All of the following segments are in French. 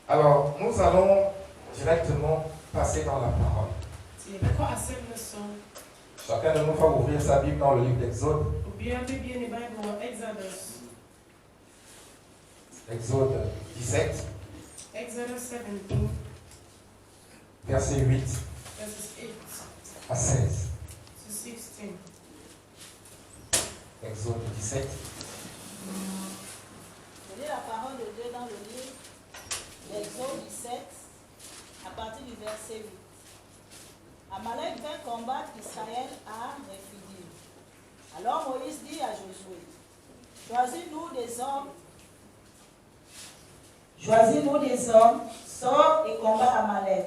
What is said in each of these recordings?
Alors, nous allons directement passer dans la parole. Chacun de nous va ouvrir sa Bible dans le livre d'Exode. Exode 17. Verset 8 à 16. Exode 17. Je lis la parole de Dieu dans le livre d'Exode 17, à partir du verset 8. Amalek vint combattre Israël à Rephidim. Alors Moïse dit à Josué, Choisis-nous des hommes, sors et combat Amalek.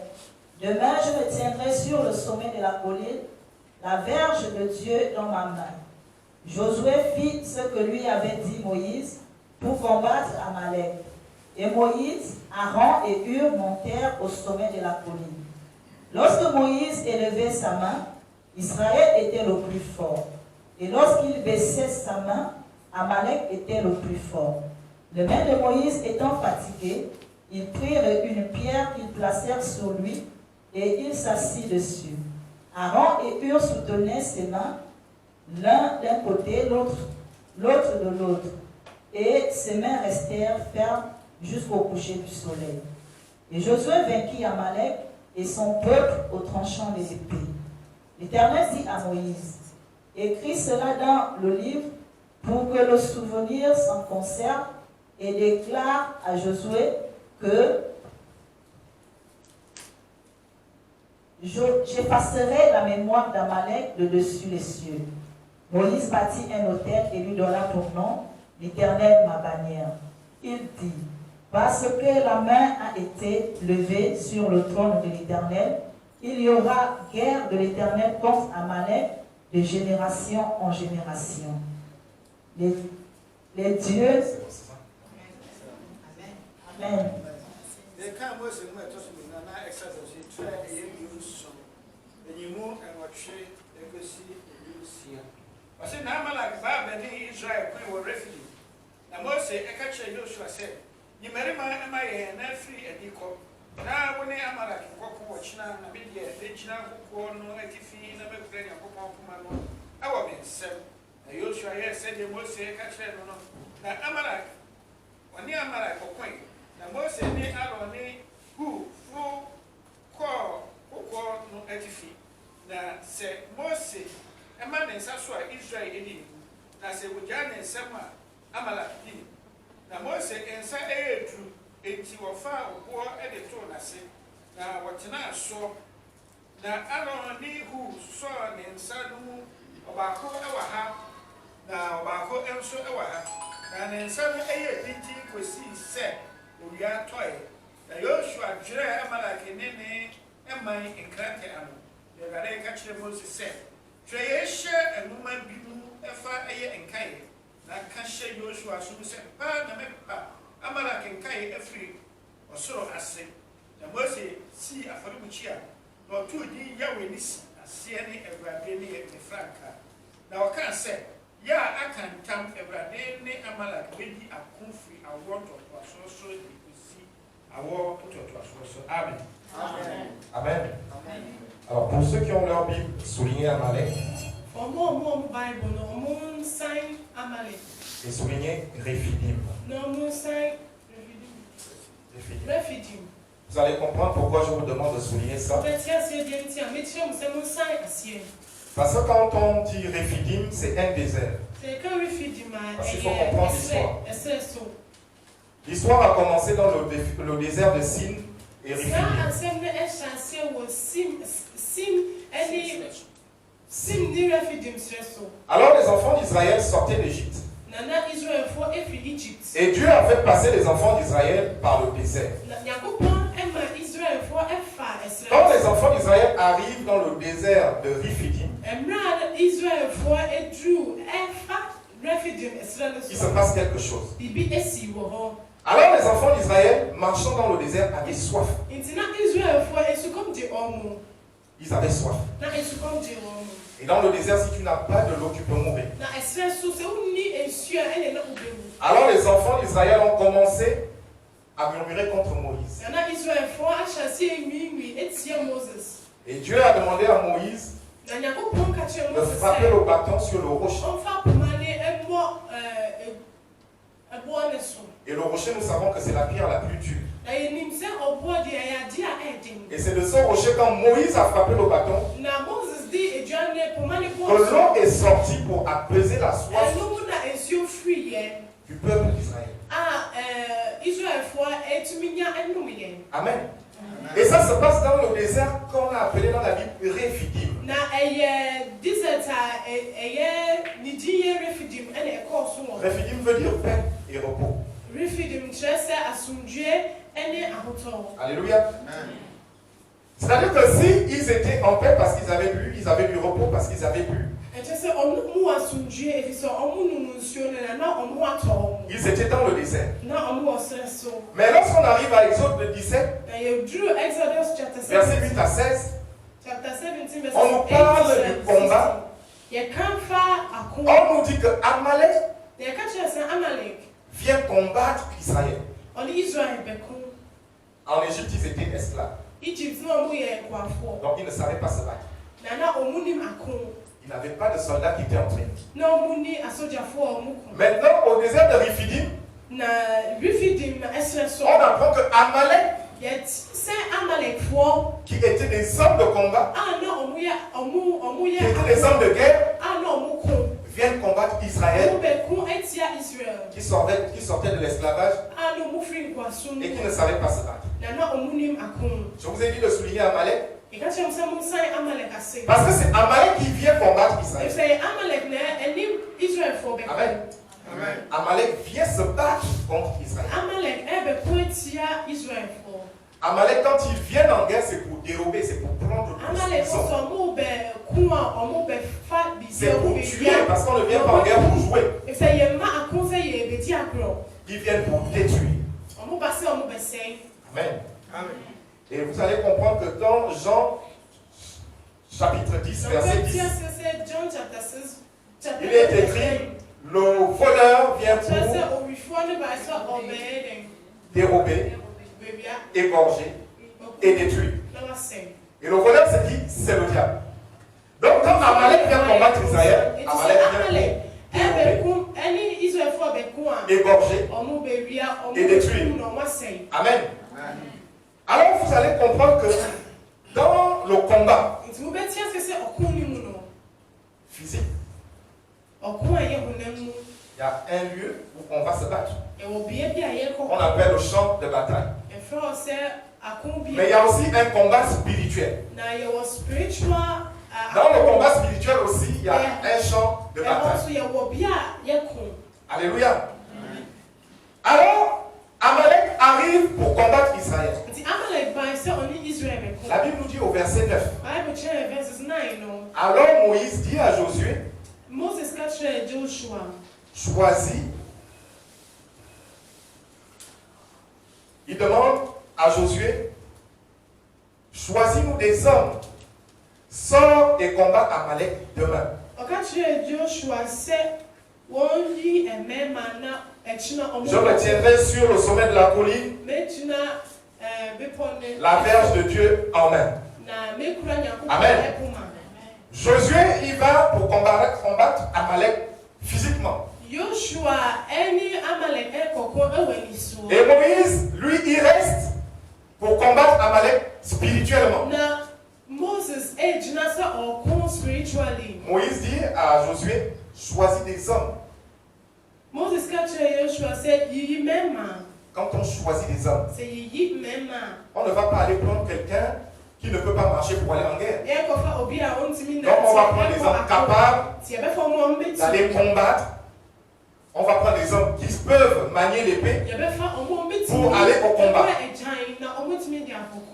Demain, je me tiendrai sur le sommet de la colline, la verge de Dieu dans ma main. Josué fit ce que lui avait dit Moïse pour combattre Amalek. Et Moïse, Aaron et Hur montèrent au sommet de la colline. Lorsque Moïse élevait sa main, Israël était le plus fort. Et lorsqu'il baissait sa main, Amalek était le plus fort. Les mains de Moïse étant fatiguées, ils prirent une pierre qu'ils placèrent sur lui et il s'assit dessus. Aaron et Hur soutenaient ses mains, l'un d'un côté, l'autre de l'autre. Et ses mains restèrent fermes jusqu'au coucher du soleil. Et Josué vainquit Amalek et son peuple au tranchant de l'épée. L'Éternel dit à Moïse, écris cela dans le livre pour que le souvenir s'en conserve et déclare à Josué que j'effacerai la mémoire d'Amalek de dessus les cieux. Moïse bâtit un autel et lui donna pour nom l'Éternel ma bannière. Il dit, parce que la main a été levée sur le trône de l'Éternel, il y aura guerre de l'Éternel contre Amalek de génération en génération. Les dieux... Amen. Parce que Amalek va venir Israël pour le refuge. Na Mose ekache Joshua said, "Ni merima ema ye na free ediko. Na woni Amalek kokko wachina na bidie de china kokko no etifi na be kure ni kokko kuma no. Awo be nsem. Na Joshua ye said Mose ekache no no. Na Amalek woni Amalek kokko. Na Mose ni Aaron ni hu fu kokko no etifi. Na se Mose ema ne nsaso a Israel edi. Na se wogya ne nsema Amalek dini. Na Mose ensa eyetu enti wofa obo ede to nase. Na wotena so. Na Aaron ni hu so ne nsa no obako ewa ha. Na obako enso ewa ha. Na ne nsa no eye dinti kwesi se owia toy. Na Joshua dwere Amalek ne eman enkrante ano. De gare ka kire Mose se tweye hye enuma bimu efa eye enkaye. Na kashe Joshua so se pa na mepa Amalek enkaye afri osoro ase. Na Mose si afarimuchi a na otu di yawe nisi ase ne Ebrade ne Franka. Na oka se ya akantam Ebrade ne Amalek bedi akonfri awoto so di kusi awo to. Amen. Amen. Amen. Alors pour ceux qui ont leur Bible, soulignez Amalek. Et soulignez Rephidim. Rephidim. Vous allez comprendre pourquoi je vous demande de souligner ça. Parce que quand on dit Rephidim, c'est un désert. Parce qu'il faut comprendre l'histoire. L'histoire a commencé dans le désert de Sin et Rephidim. Alors les enfants d'Israël sortaient d'Égypte. Et Dieu a fait passer les enfants d'Israël par le désert. Quand les enfants d'Israël arrivent dans le désert de Rephidim, il se passe quelque chose. Alors les enfants d'Israël, marchant dans le désert, avaient soif. Ils avaient soif. Et dans le désert, si tu n'as pas de l'eau, tu peux mourir. Alors les enfants d'Israël ont commencé a murmuré contre Moïse. Na Israël foi achasi emi etia Moses. Et Dieu a demandé à Moïse Na Nyankopɔn ka kyerɛ de Moses frapper le bâton sur le rocher. ɔmfa poma ne ɛbɔ ɛboɔ ne so. Et le rocher, nous savons que c'est la pierre la plus dure. Na yɛnim sɛ ɔboɔ deɛ ɛyɛ ade a ɛden. Et c'est de ce rocher, quand Moïse a frappé le bâton, Na Moses di edua ne poma ne que boɔ so. l'eau est sortie pour apaiser la soif Ɛno mu na nsuo firi yɛn. du peuple d'Israël. Israël foi etumi nya ɛnum yɛn. Amen. Et ça se passe dans le désert qu'on a appelé dans la Bible Rephidim. Na ɛyɛ desert a ɛyɛ ne din yɛ Rephidim ɛna ɛkɔɔ so wɔ. Rephidim veut dire paix et repos. Rephidim kyerɛ sɛ asomdwoe ɛne ahotɔ. Alléluia. C'est-à-dire que si ils étaient en paix parce qu'ils avaient bu, ils avaient du repos parce qu'ils avaient bu. Ɛkyerɛ sɛ ɔmo mu asomdwoe efi sɛ ɔmo num nsuo no na ɔmo atɔ ɔmo. Ils étaient dans le désert. Na ɔmo wɔ srɛ so. Mais lorsqu'on arrive à Exode 17, Na yɛduru Exodus chapter versets 8 à 17. 16, Chapter 17 verse on nous parle du combat. Yɛkamfa ako. On nous dit que Amalek Yɛka kyerɛ sɛ Amalek vient combattre Israël. ɔne Israel bɛko. En Égypte, ils étaient esclaves. Egypt na ɔmo yɛ nkoafoɔ. Donc ils ne savaient pas se battre. Na ɔmo nim ako. Ils n'avaient pas de soldats qui étaient entraînés. Na ɔmo ni asogyafoɔ a ɔmo ko. Maintenant, au désert de Rephidim, Na Rephidim ɛsrɛ so. on apprend que Amalek, Yɛt sɛ Amalekfoɔ qui étaient des hommes de combat, a na ɔmo yɛ qui étaient des hommes de guerre, a na ɔmo ko. viennent combattre Israël, Ɔmo bɛko etia Israel. qui sortait de l'esclavage A na ɔmo firi nkoaso no et qui mu. ne savaient pas se battre. Na ɔmo nim ako. Je vous ai dit de souligner Amalek, Yɛka kyerɛ mo sɛ mo nsan Amalek ase. parce que c'est Amalek qui vient combattre Israël. Efisɛ Amalek na ɛnim Israelfoɔ bɛko. Amen. Amalek vient se battre contre Israël. Amalek ɛbɛko etia Israelfoɔ. Amalek, quand ils viennent en guerre, c'est pour dérober, c'est pour prendre tout ce Amalek qu'ils ont. nso ɔmo bɛko a ɔmo bɛfa bibi C'est ɔmo pour bɛwia. tuer, parce qu'on ne vient pas en guerre pour jouer. Efisɛ yɛmma ako sɛ yɛbɛdi agorɔ. Ils viennent pour détruire. Ɔmo ba sɛ ɔmo bɛsɛn. Amen. Et vous allez comprendre que dans Jean chapitre 10, verset 10, John chapter 6, il est écrit, le voleur vient pour dérober, égorger et détruire. Et le voleur se dit, c'est le diable. Donc quand Amalek vient combattre Israël, Amalek vient pour dérober, égorger et détruire. Amen. Alors vous allez comprendre que dans le combat physique, il y a un lieu où on va se battre. On appelle le champ de bataille. Mais il y a aussi un combat spirituel. Dans le combat spirituel aussi, il y a un champ de bataille. Alléluia. Alors, Amalek arrive pour combattre Israël. La Bible nous dit au verset 9. Alors Moïse dit à Josué, choisis. Il demande à Josué, choisis-nous des hommes, sors et combat Amalek demain. Je me tiendrai sur le sommet de la colline, la verge de Dieu en main. Amen. Josué y va pour combattre Amalek physiquement. Et Moïse, lui, il reste pour combattre Amalek spirituellement. Moïse dit à Josué, choisis des hommes. Quand on choisit des hommes, on ne va pas aller prendre quelqu'un qui ne peut pas marcher pour aller en guerre. Donc on va prendre des hommes capables d'aller combattre. On va prendre des hommes qui peuvent manier l'épée pour aller au combat.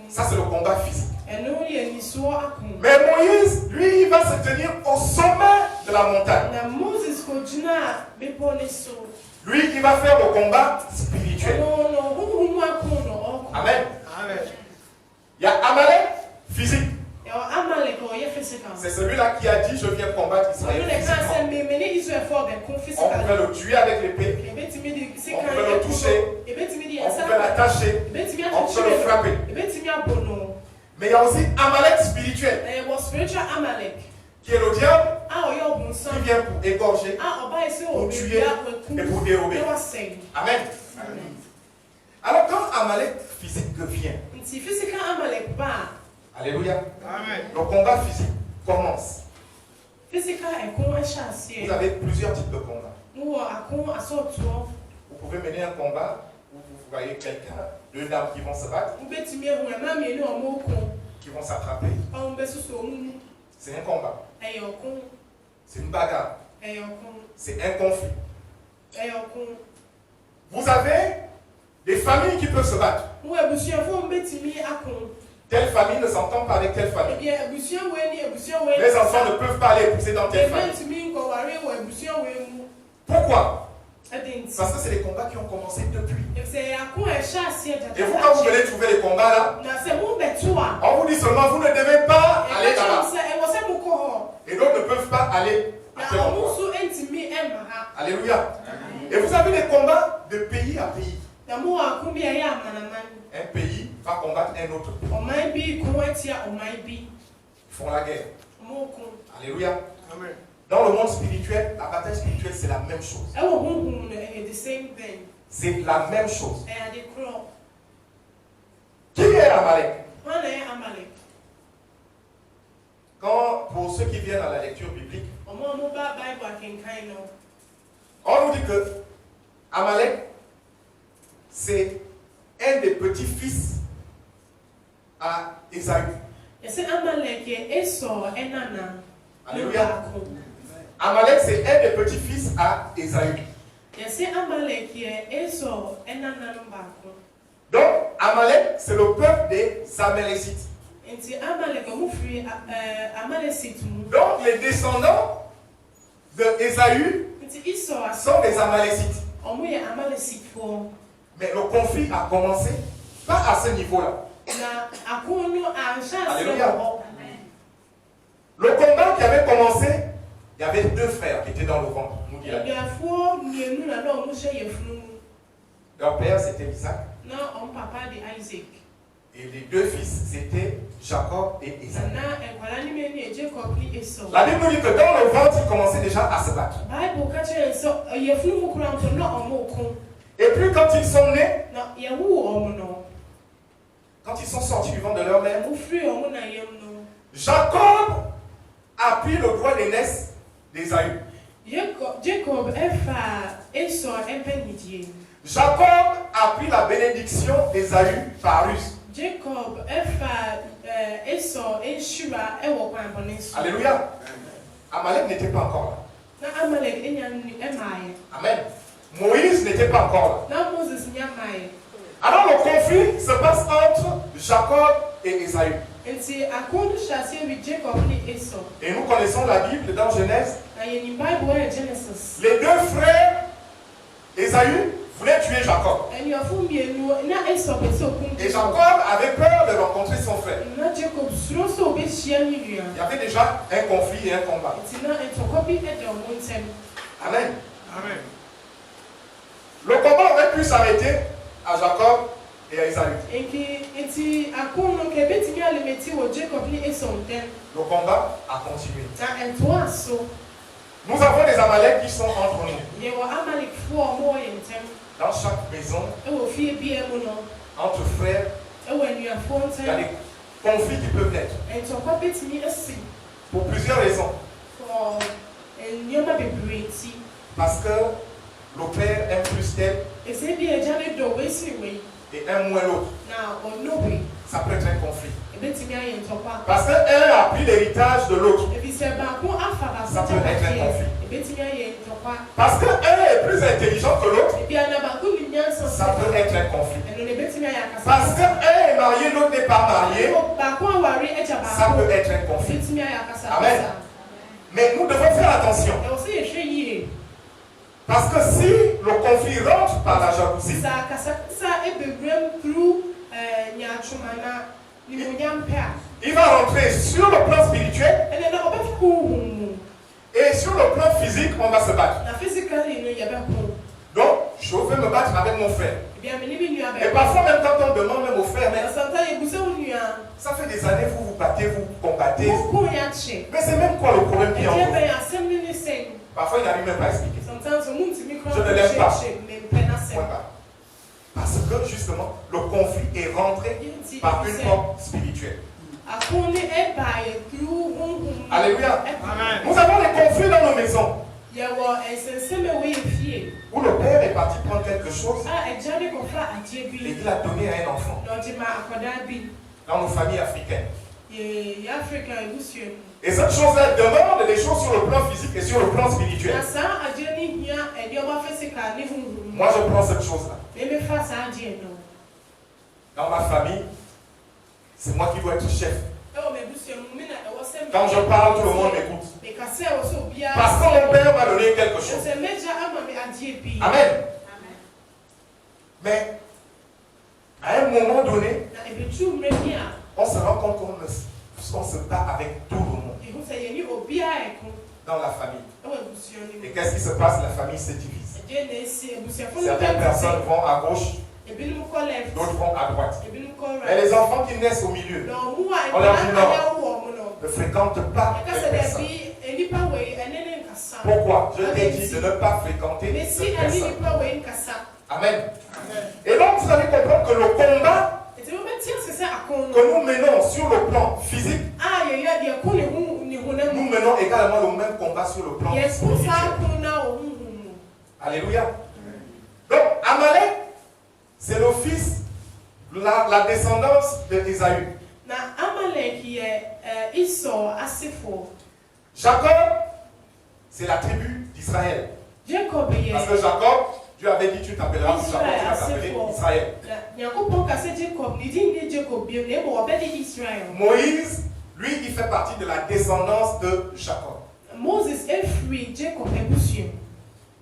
Ça c'est le combat physique. Mais Moïse, lui, il va se tenir au sommet de la montagne. Lui, il va faire le combat spirituel. Amen. Il y a Amalek physique. C'est celui-là qui a dit, je viens combattre Israël physiquement. On pouvait le tuer avec l'épée. On pouvait le toucher. On pouvait l'attacher, on peut le frapper. Mais il y a aussi Amalek spirituel, qui est le diable, qui vient pour égorger, pour tuer et pour dérober. Amen. Alors quand Amalek physique vient, alléluia, le combat physique commence. Vous avez plusieurs types de combats. Vous pouvez mener un combat où vous voyez quelqu'un, deux dames qui vont se battre, qui vont s'attraper. C'est un combat. C'est une bagarre. C'est un conflit. Vous avez des familles qui peuvent se battre. Telle famille ne s'entend pas avec telle famille. Les enfants ne peuvent pas aller épouser dans telle famille. Pourquoi? Parce que c'est des combats qui ont commencé depuis. Et vous, quand vous venez trouver les combats là, on vous dit seulement vous ne devez pas aller là-bas. Et d'autres ne peuvent pas aller à tel endroit. Alléluia. Et vous avez des combats de pays à pays. Un pays va combattre un autre pays. Ils font la guerre. Alléluia. Amen. Dans le monde spirituel, la bataille spirituelle, c'est la même chose. C'est la même chose. Qui est Amalek? Quand, pour ceux qui viennent à la lecture biblique, on nous dit que Amalek, c'est un des petits-fils à Ésaü. Alléluia. Amalek, c'est un des petits-fils à Ésaü. Donc, Amalek, c'est le peuple des Amalécites. Donc, les descendants de Ésaü sont des Amalécites. Mais le conflit a commencé pas à ce niveau-là. Alléluia. Le combat qui avait commencé, il y avait deux frères qui étaient dans le ventre. Nous dit la Bible. Leur père, c'était Isaac. Et les deux fils, c'était Jacob et Ésaü. La Bible nous dit que dans le ventre, ils commençaient déjà à se battre. Et puis quand ils sont nés, quand ils sont sortis du ventre de leur mère, Jacob a pris le droit d'aînesse d'Ésaü. Jacob a pris la bénédiction d'Ésaü par ruse. Alléluia. Amalek n'était pas encore là. Amen. Moïse n'était pas encore là. Alors le conflit se passe entre Jacob et Ésaü. Et nous connaissons la Bible dans Genèse. Les deux frères, Ésaü, voulait tuer Jacob. Et Jacob avait peur de rencontrer son frère. Il y avait déjà un conflit et un combat. Amen. Amen. Le combat aurait pu s'arrêter à Jacob et à Ésaü. Le combat a continué. Nous avons des Amalek qui sont entre nous. Dans chaque maison, entre frères, il y a des conflits qui peuvent naître. Pour plusieurs raisons. Parce que le père aime plus tel et aime moins l'autre. Ça peut être un conflit. Parce qu'un a pris l'héritage de l'autre. Ça peut être un conflit. Parce qu'un est plus intelligent que l'autre. Ça peut être un conflit. Parce qu'un est marié, l'autre n'est pas marié. Ça peut être un conflit. Amen. Mais nous devons faire attention. Parce que si le conflit rentre par la jalousie, il va rentrer sur le plan spirituel et sur le plan physique, on va se battre. Donc, je veux me battre avec mon frère. Et parfois même quand on demande même au frère, mais ça fait des années vous vous battez, vous combattez. Mais c'est même quoi le problème qui est en vous? Parfois il n'arrive même pas à expliquer. Je ne l'aime pas. Parce que justement, le conflit est rentré par une porte spirituelle. Alléluia. Nous avons des conflits dans nos maisons. Où le père est parti prendre quelque chose et il l'a donné à un enfant. Dans nos familles africaines. Et cette chose-là demande des choses sur le plan physique et sur le plan spirituel. Moi, je prends cette chose-là. Dans ma famille, c'est moi qui dois être chef. Quand je parle, tout le monde m'écoute. Parce que mon père m'a donné quelque chose. Amen. Mais à un moment donné, on se rend compte qu'on se bat avec tout le monde. Dans la famille. Et qu'est-ce qui se passe? La famille se divise. Certaines personnes vont à gauche, d'autres vont à droite. Mais les enfants qui naissent au milieu, on leur dit non, ne fréquente pas les personnes. Pourquoi? Je t'ai dit de ne pas fréquenter ces personnes. Amen. Et donc vous allez comprendre que le combat que nous menons sur le plan physique, nous menons également le même combat sur le plan spirituel. Alléluia. Donc Amalek, c'est le fils, la descendance d'Ésaü. Jacob, c'est la tribu d'Israël. Parce que Jacob, Dieu avait dit, tu t'appelleras Jacob, tu vas t'appeler Israël. Moïse, lui, il fait partie de la descendance de Jacob.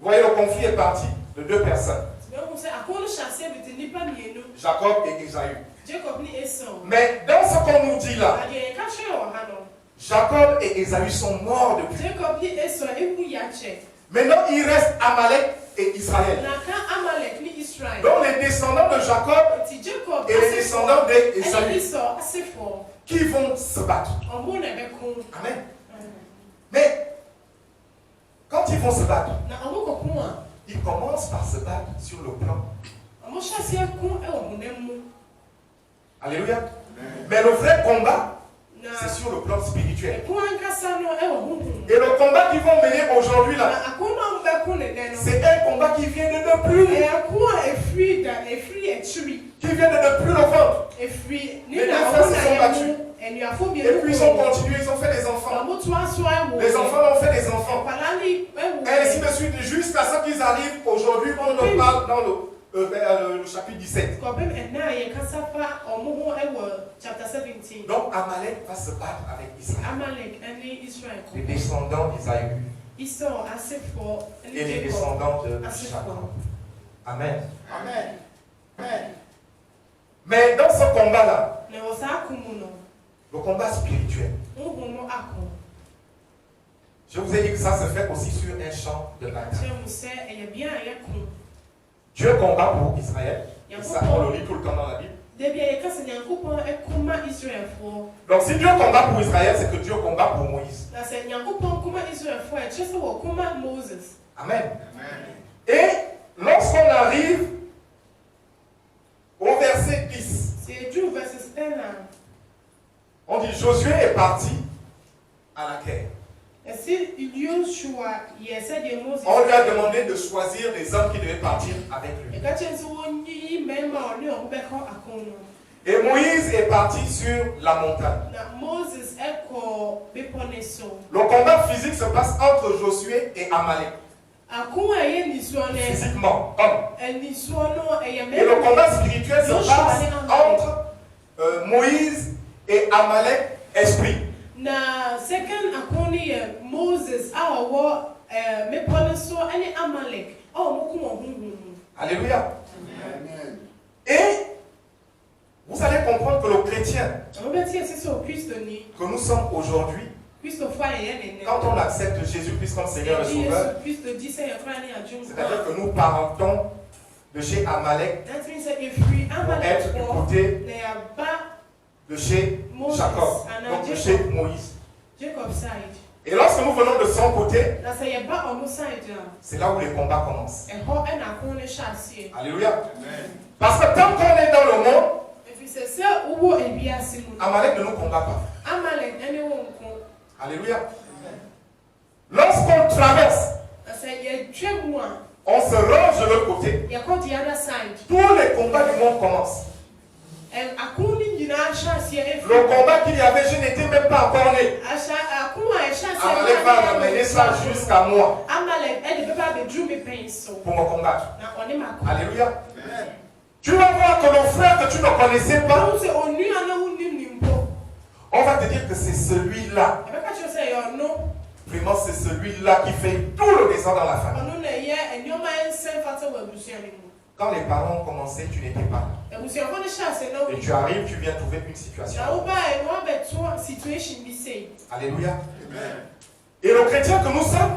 Vous voyez, le conflit est parti de deux personnes. Jacob et Ésaü. Mais dans ce qu'on nous dit là, Jacob et Ésaü sont morts depuis. Maintenant, il reste Amalek et Israël. Donc les descendants de Jacob et les descendants d'Ésaü qui vont se battre. Amen. Mais quand ils vont se battre, ils commencent par se battre sur le plan. Alléluia. Mais le vrai combat, c'est sur le plan spirituel. Et le combat qu'ils vont mener aujourd'hui là, c'est un combat qui vient de ne plus. Qui vient de ne plus le vendre. Les deux frères se sont battus. Et puis ils ont continué, ils ont fait des enfants. Les enfants ont fait des enfants. Et ainsi de suite, jusqu'à ce qu'ils arrivent aujourd'hui, on en parle dans le chapitre 17. Donc Amalek va se battre avec Israël. Les descendants d'Ésaü. Et les descendants de Jacob. Amen. Amen. Mais dans ce combat-là, le combat spirituel, je vous ai dit que ça se fait aussi sur un champ de bataille. Dieu combat pour Israël. Et ça, on le lit tout le temps dans la Bible. Donc si Dieu combat pour Israël, c'est que Dieu combat pour Moïse. Amen. Et lorsqu'on arrive au verset 10, on dit Josué est parti à la guerre. On lui a demandé de choisir les hommes qui devaient partir avec lui. Et Moïse est parti sur la montagne. Le combat physique se passe entre Josué et Amalek. Physiquement, homme. Et le combat spirituel se passe entre Moïse et Amalek, esprit. Alléluia. Et vous allez comprendre que le chrétien que nous sommes aujourd'hui, quand on accepte Jésus-Christ comme Seigneur et Sauveur, c'est-à-dire que nous partons de chez Amalek pour être du côté de chez Jacob, donc de chez Moïse. Et lorsque nous venons de son côté, c'est là où les combats commencent. Alléluia. Parce que tant qu'on est dans le monde, Amalek ne nous combat pas. Alléluia. Lorsqu'on traverse, on se range de l'autre côté. Tous les combats du monde commencent. Le combat qu'il y avait, je n'étais même pas encore né. Amalek va ramener ça jusqu'à moi pour me combattre. Alléluia. Tu vas voir que le frère que tu ne connaissais pas, on va te dire que c'est celui-là. Vraiment, c'est celui-là qui fait tout le désordre dans la famille. Quand les parents ont commencé, tu n'étais pas là. Et tu arrives, tu viens trouver une situation. Alléluia. Et le chrétien que nous sommes,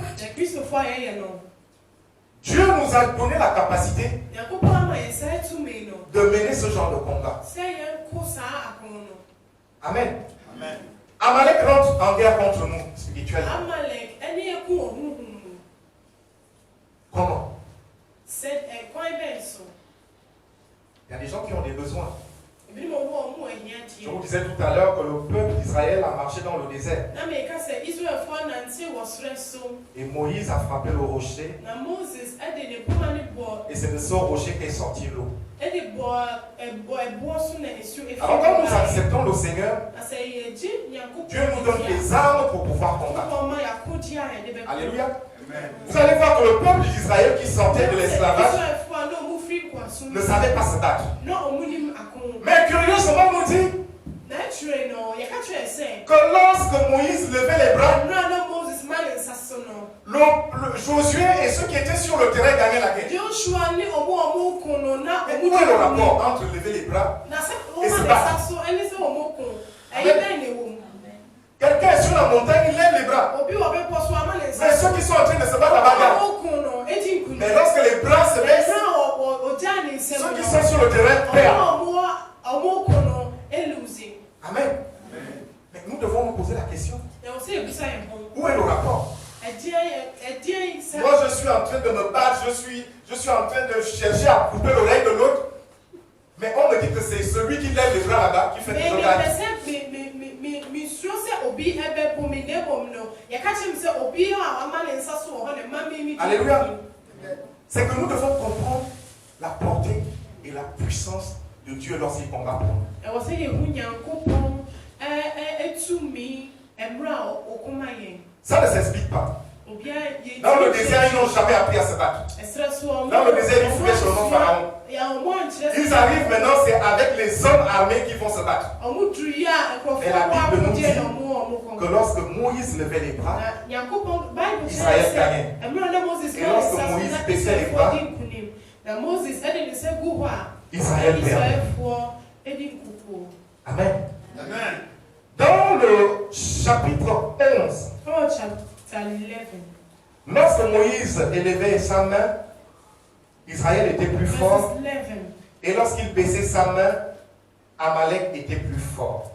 Dieu nous a donné la capacité de mener ce genre de combat. Amen. Amen. Amalek rentre en guerre contre nous, spirituellement. Comment? Il y a des gens qui ont des besoins. Je vous disais tout à l'heure que le peuple d'Israël a marché dans le désert. Et Moïse a frappé le rocher. Et c'est de ce rocher qu'est sortie l'eau. Alors quand nous acceptons le Seigneur, Dieu nous donne les armes pour pouvoir combattre. Alléluia. Vous allez voir que le peuple d'Israël qui sortait de l'esclavage ne savait pas se battre. Mais curieusement, on nous dit que lorsque Moïse levait les bras, Josué et ceux qui étaient sur le terrain gagnaient la guerre. Mais où est le rapport entre lever les bras et se battre? Quelqu'un est sur la montagne, il lève les bras. Mais ceux qui sont en train de se battre là-bas, mais lorsque les bras se baissent, ceux qui sont sur le terrain perdent. Amen. Mais nous devons nous poser la question. Où est le rapport? Moi je suis en train de me battre, je suis en train de chercher à couper l'oreille de l'autre. Mais on me dit que c'est celui qui lève les bras là-bas qui fait des choses. Alléluia. C'est que nous devons comprendre la portée et la puissance de Dieu lorsqu'il combat pour nous. Ça ne s'explique pas. Dans le désert, ils n'ont jamais appris à se battre. Dans le désert, ils fouillaient sur le Pharaon. Ils arrivent maintenant, c'est avec les hommes armés qu'ils vont se battre. Et la Bible nous dit que lorsque Moïse levait les bras, Israël gagnait. Et lorsque Moïse baissait les bras, Israël perdait. Amen. Dans le chapitre 11, lorsque Moïse élevait sa main, Israël était plus fort. Et lorsqu'il baissait sa main, Amalek était plus fort.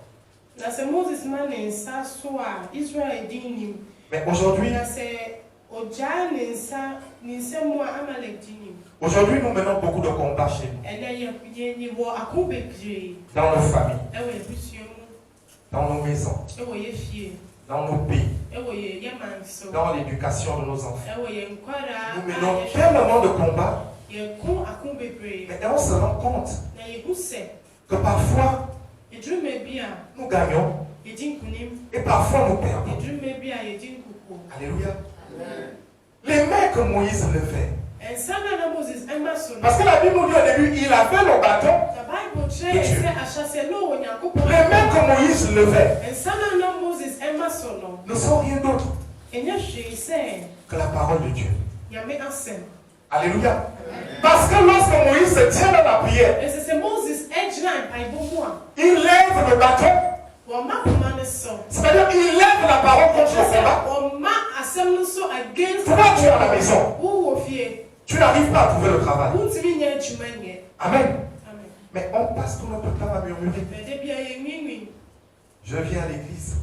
Mais aujourd'hui, nous menons beaucoup de combats chez nous. Dans nos familles, dans nos maisons, dans nos pays, dans l'éducation de nos enfants. Nous menons tellement de combats, mais on se rend compte que parfois nous gagnons et parfois nous perdons. Alléluia. Les mains que Moïse levait, parce que la Bible nous dit au début, il avait le bâton de Dieu. Les mains que Moïse levait ne sont rien d'autre que la parole de Dieu. Alléluia. Parce que lorsque Moïse se tient dans la prière, il lève le bâton. C'est-à-dire qu'il lève la parole contre le combat. Toi, tu es à la maison. Tu n'as n'arrive pas à trouver le travail. Amen. Mais on passe tout notre temps à murmurer. Je viens à l'église.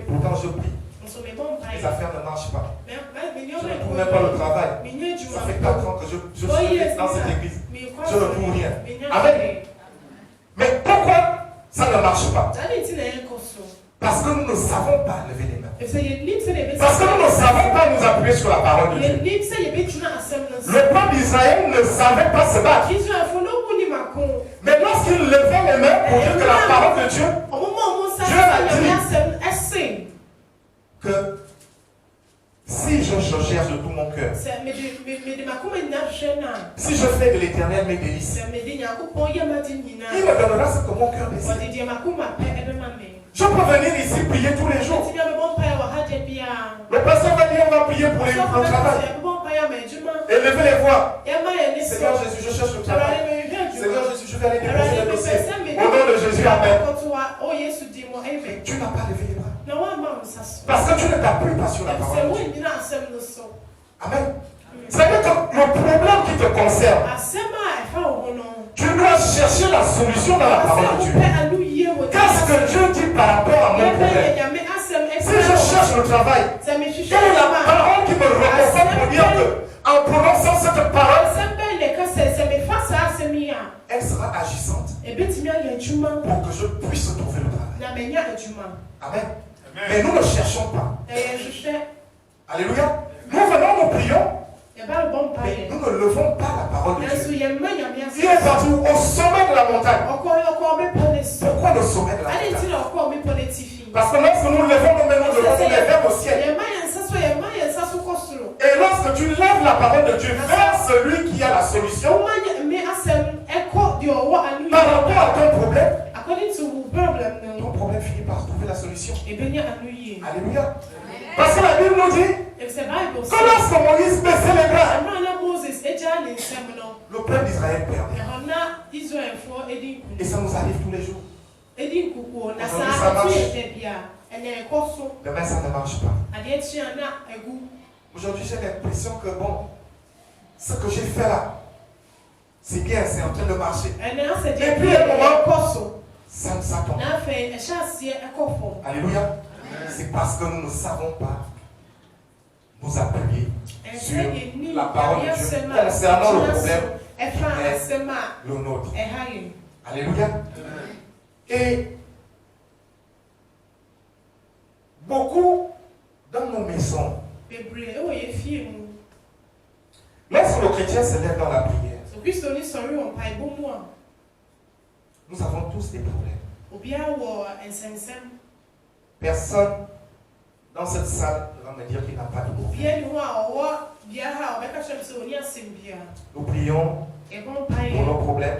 Pourtant je prie. Les affaires ne marchent pas. Je ne trouve même pas le travail. Ça fait 4 ans que je suis dans cette église. Je ne trouve rien. Amen. Mais pourquoi ça ne marche pas? Parce que nous ne savons pas lever les mains. Parce que nous ne savons pas nous appuyer sur la parole de Dieu. Le peuple d'Israël ne savait pas se battre. Mais lorsqu'il levait les mains pour dire que la parole de Dieu, Dieu a dit que si je cherche de tout mon cœur, si je fais de l'Éternel mes délices, il me donnera ce que mon cœur désire. Je peux venir ici prier tous les jours. Le pasteur va dire on va prier pour le travail. Et lever les voix. Seigneur Jésus, je cherche le travail. Seigneur Jésus, je vais aller déposer le dossier. Au nom de Jésus, Amen. Tu n'as pas levé les bras. Parce que tu ne t'appuies pas sur la parole de Dieu. Amen. C'est-à-dire que le problème qui te concerne, tu dois chercher la solution dans la parole de Dieu. Qu'est-ce que Dieu dit par rapport à mon problème? Si je cherche le travail, quelle est la parole qui me reconforte pour dire que, en prononçant cette parole, elle sera agissante pour que je puisse trouver le travail. Amen. Mais nous ne cherchons pas. Alléluia. Nous venons, nous prions. Mais nous ne levons pas la parole de Dieu. Il est partout, au sommet de la montagne. Pourquoi le sommet de la montagne? Parce que lorsque nous levons nos mains, nous levons les mains au ciel. Et lorsque tu lèves la parole de Dieu vers celui qui a la solution, par rapport à ton problème finit par trouver la solution. Alléluia. Parce que la Bible nous dit que lorsque Moïse baissait les bras, le peuple d'Israël perdait. Et ça nous arrive tous les jours. Aujourd'hui ça marche. Demain ça ne marche pas. Aujourd'hui j'ai l'impression que bon, ce que j'ai fait là, c'est bien, c'est en train de marcher. Et puis un moment, ça tombe. Alléluia. C'est parce que nous ne savons pas nous appuyer sur la parole de Dieu concernant le problème est le nôtre. Alléluia. Et beaucoup dans nos maisons, lorsque le chrétien se lève dans la prière, nous avons tous des problèmes. Personne dans cette salle ne va me dire qu'il n'a pas de problème. Nous prions pour nos problèmes.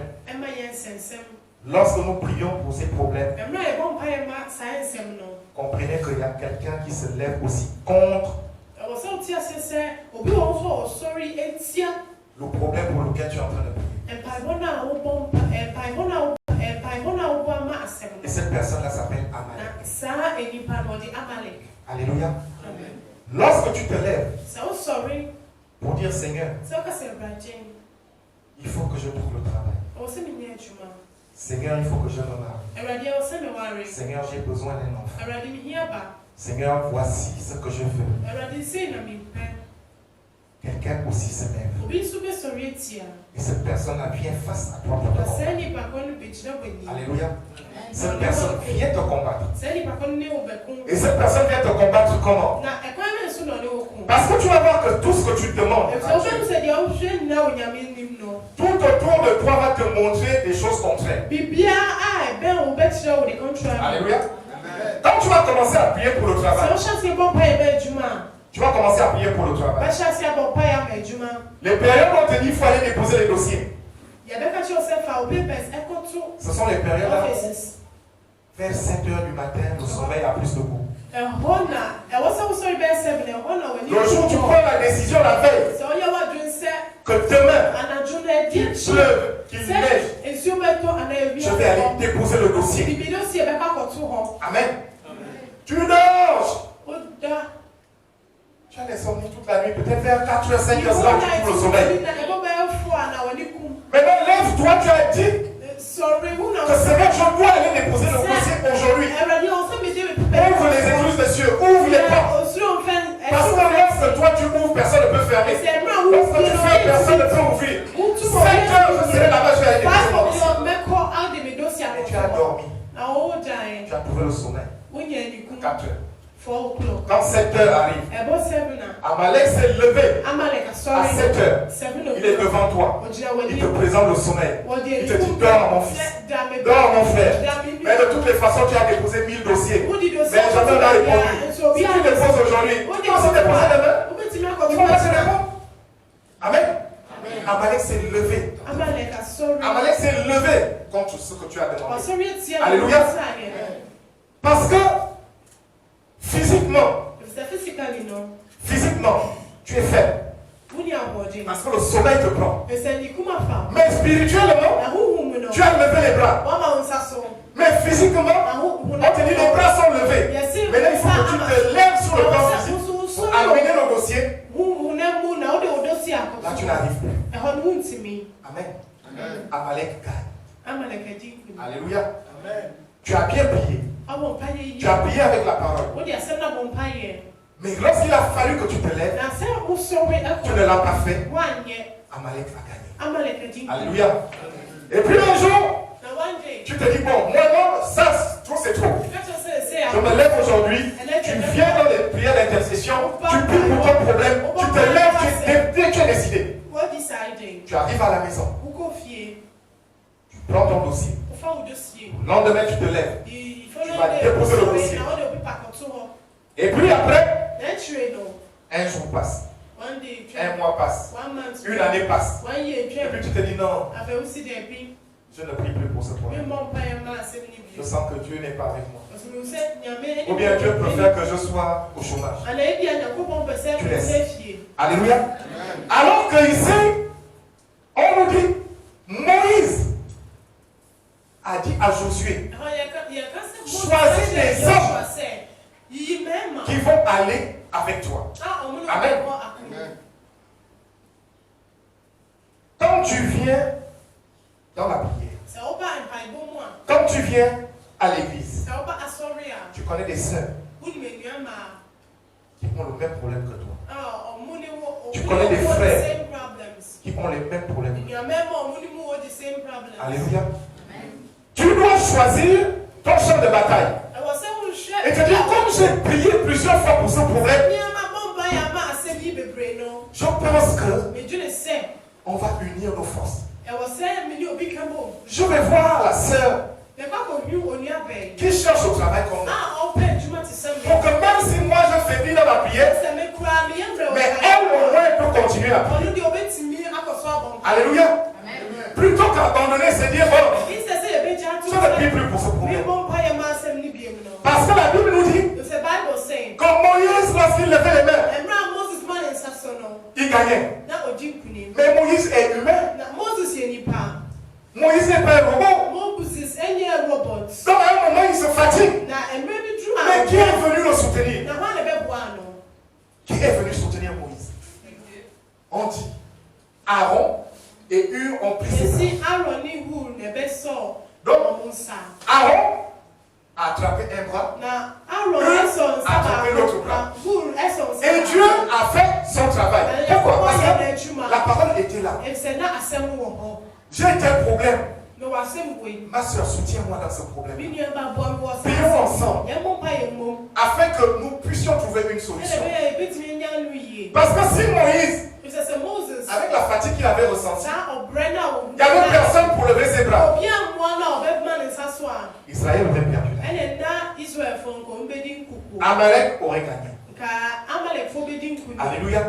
Lorsque nous prions pour ces problèmes, comprenez qu'il y a quelqu'un qui se lève aussi contre le problème pour lequel tu es en train de prier. Et cette personne-là s'appelle Amalek. Alléluia. Lorsque tu te lèves pour dire Seigneur, il faut que je trouve le travail. Seigneur, il faut que je me marie. Seigneur, j'ai besoin d'un enfant. Seigneur, voici ce que je veux. Quelqu'un aussi se lève. Et cette personne-là vient face à toi pour te combattre. Alléluia. Cette personne vient te combattre. Et cette personne vient te combattre comment? Parce que tu vas voir que tout ce que tu demandes, tout autour de toi va te montrer des choses contraires. Alléluia. Quand tu vas commencer à prier pour le travail, tu vas commencer à prier pour le travail. Les périodes où on te dit qu'il faut aller déposer les dossiers, ce sont les périodes là où, vers 7 h du matin, le sommeil a plus de goût. Le jour où tu prends la décision la veille que demain qu'il pleuve, qu'il neige, je vais aller déposer le dossier. Amen. Tu dors. Tu as les sommeils toute la nuit, peut-être vers 4 h, 5 h, là tu trouves le sommeil. toi, tu as dit que Seigneur, je dois aller déposer le dossier aujourd'hui. Ouvre les écluses des cieux, ouvre les portes. Parce que lorsque toi tu ouvres, personne ne peut fermer. Lorsque tu fermes, personne ne peut ouvrir. 5 heures, je serai là-bas, je vais aller déposer. Et tu as dormi. Tu as trouvé le sommeil. 4 heures. Quand 7 heures arrive, Amalek s'est levé à 7 heures. Il est devant toi. Il te présente le sommeil. Il te dit, dors mon fils. Dors mon frère. Mais de toutes les façons, tu as déposé 1000 dossiers. Mais jamais n'a répondu. Si tu déposes aujourd'hui, tu vas aussi déposer demain. Tu vas passer répondre. Amen. Amalek s'est levé. Amalek s'est levé contre ce que tu as demandé. Alléluia. Parce que physiquement, tu es faible. Parce que le sommeil te prend. Mais spirituellement, tu as levé les bras. Mais physiquement, on te dit les bras sont levés. Maintenant, il faut que tu te lèves sur le plan physique pour amener le dossier. Là, tu n'arrives plus. Amen. Amalek gagne. Alléluia. Amen. Tu as bien prié. Tu as prié avec la parole. Mais lorsqu'il a fallu que tu te lèves, tu ne l'as pas fait. Amalek a gagné. Alléluia. Et puis un jour, tu te dis, bon, moi non, ça, c'est trop. Je me lève aujourd'hui, tu viens dans les prières d'intercession, tu pries pour ton problème, tu te lèves, tu es décidé. Tu arrives à la maison, tu prends ton dossier. Le lendemain, tu te lèves, tu vas déposer le dossier. Et puis après, un jour passe, un mois passe, une année passe. Et puis tu te dis non, je ne prie plus pour ce problème. Je sens que Dieu n'est pas avec moi. Ou bien Dieu préfère que je sois au chômage. Tu laisses. Alléluia. Alors que ici, on nous dit, Moïse a dit à Josué, choisis les hommes qui vont aller avec toi. Amen. Quand tu viens dans la prière, quand tu viens à l'église, tu connais des sœurs qui ont le même problème que toi. Tu connais des frères qui ont les mêmes problèmes que toi. Alléluia. Tu dois choisir ton champ de bataille. Et te dire, comme j'ai prié plusieurs fois pour ce problème, je pense que on va unir nos forces. Je vais voir la sœur qui cherche au travail comme moi. Pour que même si moi je fais dans la prière, mais elle au moins peut continuer à prier. Alléluia. Plutôt qu'abandonner, c'est dire, bon, je ne prie plus pour ce problème. Parce que la Bible nous dit, comme Moïse, lorsqu'il levait les mains, il gagnait. Mais Moïse est humain. Moïse n'est pas un robot. Donc à un moment, il se fatigue. Mais qui est venu le soutenir? Qui est venu soutenir Moïse? On dit, Aaron et Hur ont pris ses bras. Donc, Aaron a attrapé un bras, Hur a attrapé l'autre bras. Et Dieu a fait son travail. Pourquoi? Parce que la parole était là. J'ai tel problème. Ma soeur, soutiens-moi dans ce problème. Prions ensemble afin que nous puissions trouver une solution. Parce que si Moïse, avec la fatigue qu'il avait ressentie, il n'y avait personne pour lever ses bras, Israël aurait perdu. Amalek aurait gagné. Alléluia.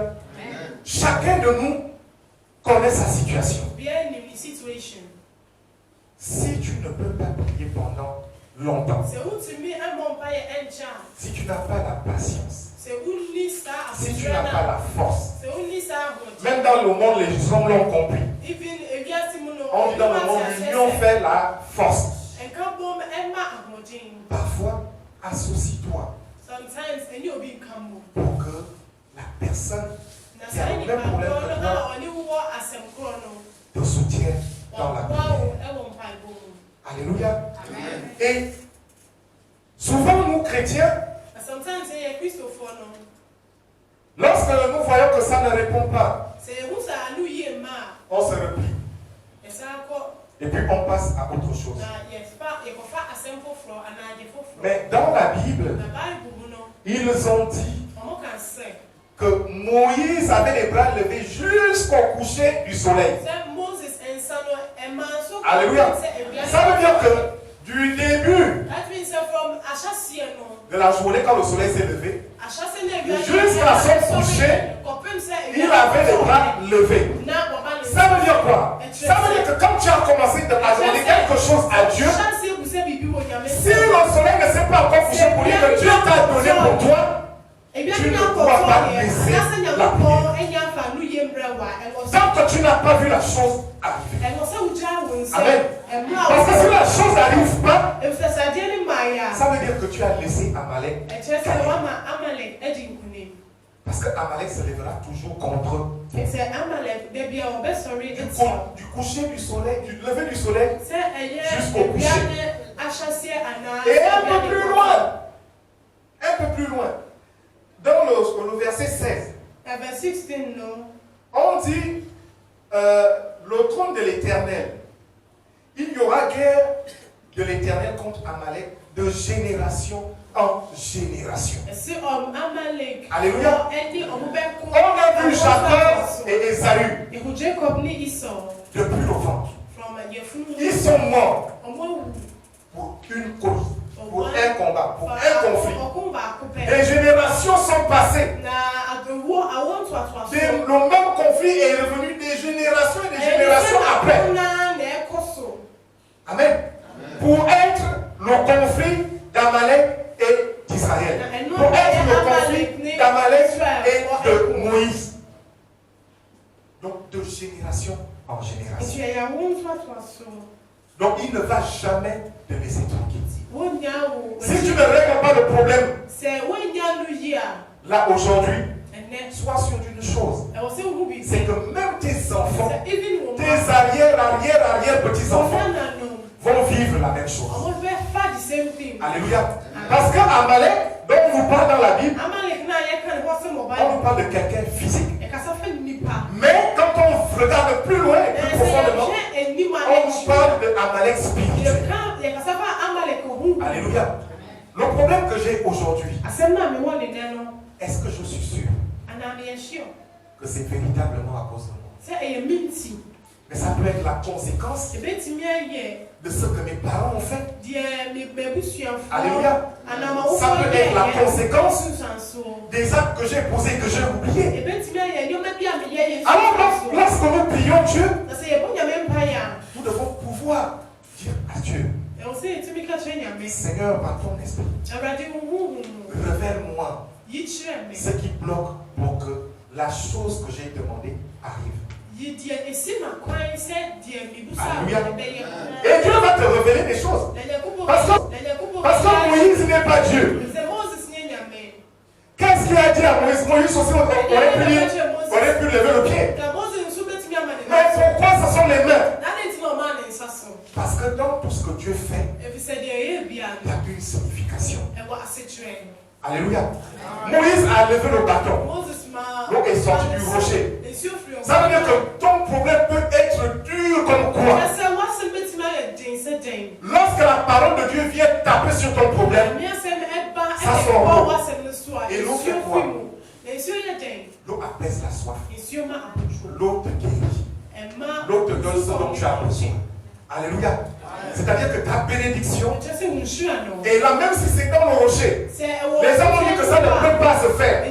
Chacun de nous connaît sa situation. Si tu ne peux pas prier pendant longtemps, si tu n'as pas la patience, si tu n'as pas la force, même dans le monde, les hommes l'ont compris. On dit dans le monde, l'union fait la force. Parfois, associe-toi pour que la personne qui a le même problème que toi te soutienne dans la prière. Alléluia. Et souvent, nous chrétiens, lorsque nous voyons que ça ne répond pas, on se replie. Et puis on passe à autre chose. Mais dans la Bible, ils ont dit que Moïse avait les bras levés jusqu'au coucher du soleil. Alléluia. Ça veut dire que du début de la journée, quand le soleil s'est levé, jusqu'à son coucher, il avait les bras levés. Ça veut dire quoi? Ça veut dire que quand tu as commencé à demander quelque chose à Dieu, si le soleil ne s'est pas encore couché pour dire que Dieu t'a donné pour toi, tu ne dois pas laisser la prière. Tant que tu n'as pas vu la chose arriver. Amen. Parce que si la chose n'arrive pas, ça veut dire que tu as laissé Amalek. Parce que Amalek se lèvera toujours contre. Du coucher du soleil, du lever du soleil jusqu'au coucher. Et un peu plus loin, dans le verset 16, on dit le trône de l'Éternel. Il y aura guerre de l'Éternel contre Amalek de génération en génération. Alléluia. On a vu Jacob et Ésaü depuis le ventre. Ils sont morts pour une cause, pour un combat, pour un conflit. Les générations sont passées. Le même conflit est revenu des générations et des générations après. Amen. Pour être le conflit d'Amalek et d'Israël. Pour être le conflit d'Amalek et de Moïse. Donc de génération en génération. Donc il ne va jamais te laisser tranquille. Si tu ne règles pas le problème là aujourd'hui, sois sûr d'une chose, c'est que même tes enfants, tes arrière petits-enfants vont vivre la même chose. Alléluia. Parce qu'Amalek, dont on nous parle dans la Bible, on nous parle de quelqu'un physique. Mais quand on regarde plus loin, plus profondément, on nous parle d'Amalek spirituel. Alléluia. Le problème que j'ai aujourd'hui, est-ce que je suis sûr que c'est véritablement à cause de moi? Mais ça peut être la conséquence de ce que mes parents ont fait. Alléluia. Ça peut être la conséquence des actes que j'ai posés et que j'ai oubliés. Alors lorsque nous prions Dieu, nous devons pouvoir dire à Dieu, Seigneur, par ton esprit, révèle-moi ce qui bloque pour que la chose que j'ai demandée arrive. Alléluia. Et Dieu va te révéler des choses. Parce que Moïse n'est pas Dieu. Qu'est-ce qu'il a dit à Moïse? Moïse aussi aurait pu lever le pied. Mais pourquoi ce sont les mains? Parce que dans tout ce que Dieu fait, il y a une signification. Alléluia. Moïse a levé le bâton. L'eau est sortie du rocher. Ça veut dire que ton problème peut être dur comme quoi. Lorsque la parole de Dieu vient taper sur ton problème, ça sort l'eau. Et l'eau fait quoi? L'eau apaise la soif. L'eau te guérit. L'eau te donne ce dont tu as besoin. Alléluia. C'est-à-dire que ta bénédiction est là, même si c'est dans le rocher. Les hommes ont dit que ça ne peut pas se faire.